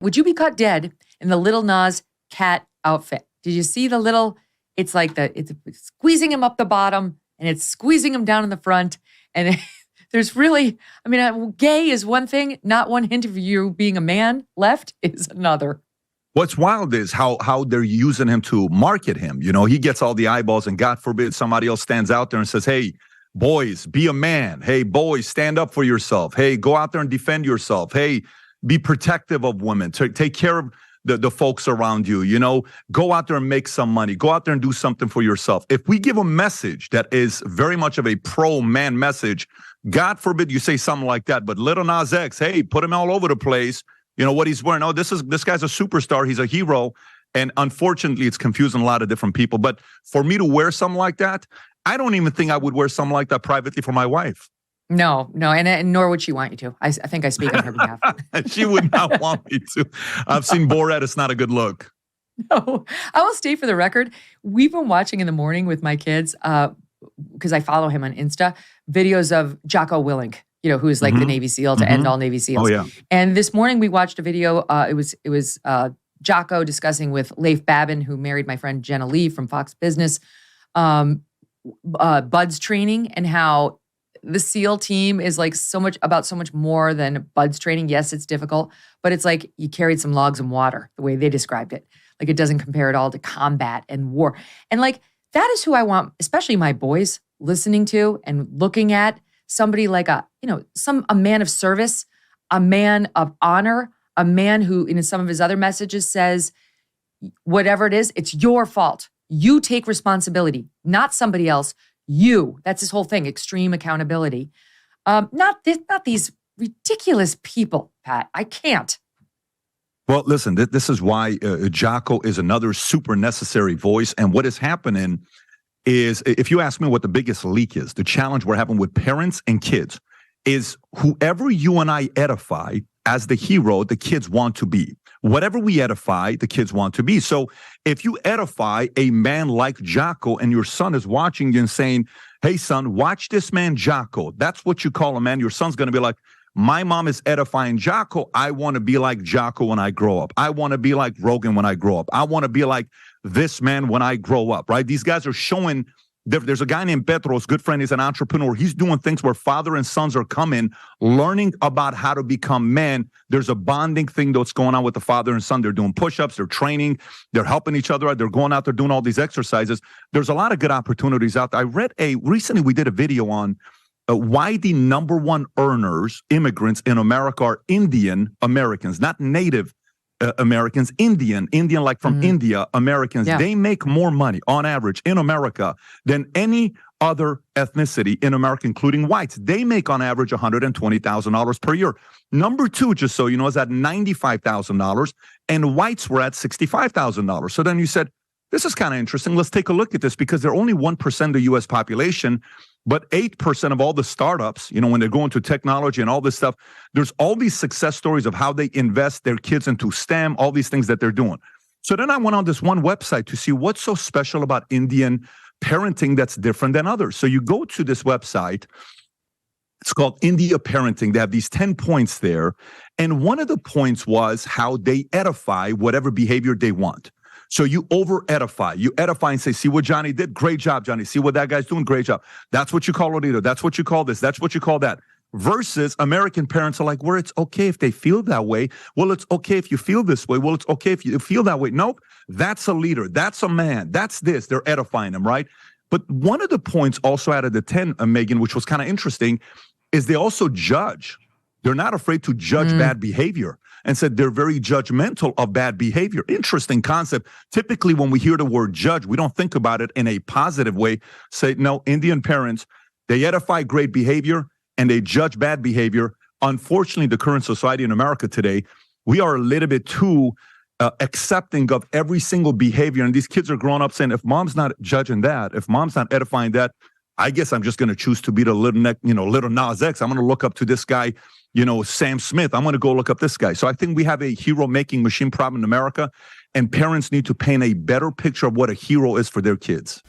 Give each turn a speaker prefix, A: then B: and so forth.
A: Would you be caught dead in the Lil Nas cat outfit? Did you see the little, it's like it's squeezing him up the bottom and it's squeezing him down in the front. And there's really, gay is one thing, not one hint of you being a man left is another.
B: What's wild is how they're using him to market him. You know, he gets all the eyeballs and God forbid somebody else stands out there and says, hey, boys, be a man. Hey, boys, stand up for yourself. Hey, go out there and defend yourself. Hey, be protective of women. Take care of the folks around you. You know, go out there and make some money. Go out there and do something for yourself. If we give a message that is very much of a pro-man message, God forbid you say something like that, but Lil Nas X, hey, put him all over the place. You know what he's wearing. Oh, this guy's a superstar. He's a hero. And unfortunately, it's confusing a lot of different people. But for me to wear something like that, I don't even think I would wear something like that privately for my wife.
A: No, and nor would she want you to. I think I speak on her behalf.
B: She would not want me to. I've seen Borat. It's not a good look.
A: No, I will state for the record, we've been watching in the morning with my kids, because I follow him on Insta, videos of Jocko Willink, you know, who is like the Navy SEAL to end all Navy SEALs.
B: Oh, yeah.
A: And this morning we watched a video. It was Jocko discussing with Leif Babin, who married my friend Jenna Lee from Fox Business, BUD/S training, and how the SEAL team is like so much more than BUD/S training. Yes, it's difficult, but it's like you carried some logs and water, the way they described it. Like it doesn't compare at all to combat and war. And like that is who I want, especially my boys, listening to and looking at somebody like a man of service, a man of honor, a man who in some of his other messages says, whatever it is, it's your fault. You take responsibility, not somebody else. You. That's his whole thing, extreme accountability. Not these ridiculous people, Pat. I can't.
B: Well, listen, this is why Jocko is another super necessary voice. And what is happening is, if you ask me what the biggest leak is, the challenge we're having with parents and kids is whoever you and I edify as the hero, the kids want to be. Whatever we edify, the kids want to be. So if you edify a man like Jocko and your son is watching you and saying, hey, son, watch this man Jocko. That's what you call a man. Your son's going to be like, my mom is edifying Jocko. I want to be like Jocko when I grow up. I want to be like Rogan when I grow up. I want to be like this man when I grow up, right? These guys are showing. There's a guy named Petros, good friend. He's an entrepreneur. He's doing things where father and sons are coming, learning about how to become men. There's a bonding thing that's going on with the father and son. They're doing push-ups. They're training. They're helping each other out. They're going out there doing all these exercises. There's a lot of good opportunities out there. Recently we did a video on why the number one earners, immigrants in America, are Indian Americans, not Native Americans, Indian like from India Americans. Yeah. They make more money on average in America than any other ethnicity in America, including whites. They make on average $120,000 per year. Number two, just so you know, is at $95,000, and whites were at $65,000. So then you said, this is kind of interesting. Let's take a look at this, because they're only 1% of the U.S. population, but 8% of all the startups, you know, when they're going to technology and all this stuff, there's all these success stories of how they invest their kids into STEM, all these things that they're doing. So then I went on this one website to see what's so special about Indian parenting that's different than others. So you go to this website. It's called India Parenting. They have these 10 points there. And one of the points was how they edify whatever behavior they want. So you over-edify. You edify and say, see what Johnny did? Great job, Johnny. See what that guy's doing? Great job. That's what you call a leader. That's what you call this. That's what you call that. Versus American parents are like, well, it's okay if they feel that way. Well, it's okay if you feel this way. Well, it's okay if you feel that way. Nope. That's a leader. That's a man. That's this. They're edifying them, right? But one of the points also out of the 10, Megyn, which was kind of interesting, is they also judge. They're not afraid to judge bad behavior, and said they're very judgmental of bad behavior. Interesting concept. Typically, when we hear the word judge, we don't think about it in a positive way. Say, no, Indian parents, they edify great behavior and they judge bad behavior. Unfortunately, the current society in America today, we are a little bit too accepting of every single behavior. And these kids are growing up saying, if mom's not judging that, if mom's not edifying that, I guess I'm just going to choose to be the Lil Nas X. I'm going to look up to this guy, Sam Smith. I'm going to go look up this guy. So I think we have a hero-making machine problem in America, and parents need to paint a better picture of what a hero is for their kids.